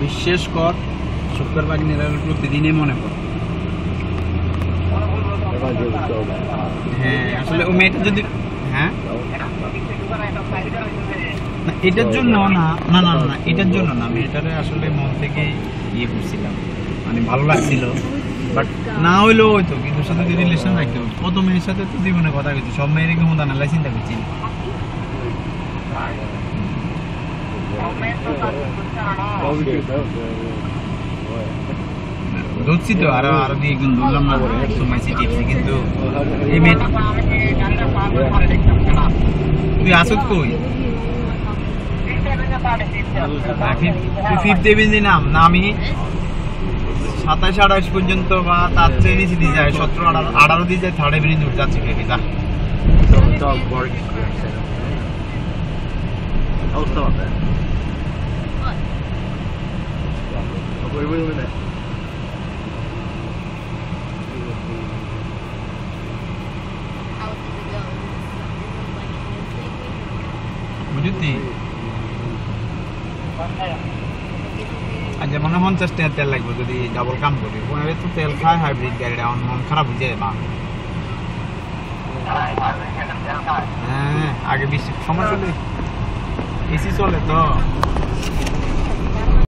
বিশ্বাস কর শুক্র বাগিনীরা প্রতিদিনই মনে পড়ে। হ্যাঁ আসলে ও মেয়েটা যদি হ্যাঁ না এটার জন্য না না না না এটার জন্য না, মেয়েটারে আসলে মন থেকে ইয়ে করছিলাম, মানে ভালো লাগছিল, বাট না হইলেও হয়তো কিন্তু সাথে রিলেশন রাখতে হবে। কত মেয়ের সাথে তো জীবনে কথা বলছি, সব মেয়ের কি মতো আনালাই চিন্তা করছি ধরছি তো, আরো আরো দিয়ে গুণ ধরলাম না সময় টিপছি, কিন্তু এই মেয়েটা তুই আসত কই ফিফথ এভিনিং নাম না, আমি 27-28 পর্যন্ত বা তার চেয়ে নিচে দিয়ে যায়, 17-18 দিয়ে যায়, থার্ড এভিনিং উঠে যাচ্ছে কেটে যা বুঝলি। আচ্ছা মনে 50 টাকা তেল লাগবে যদি ডাবল কাম করি, পনেরো তো তেল খায় হাইব্রিড গাড়িটা, মন খারাপ হয়ে যায়। হ্যাঁ আগে বেশি সমস্যা নেই, এসি চলে তো।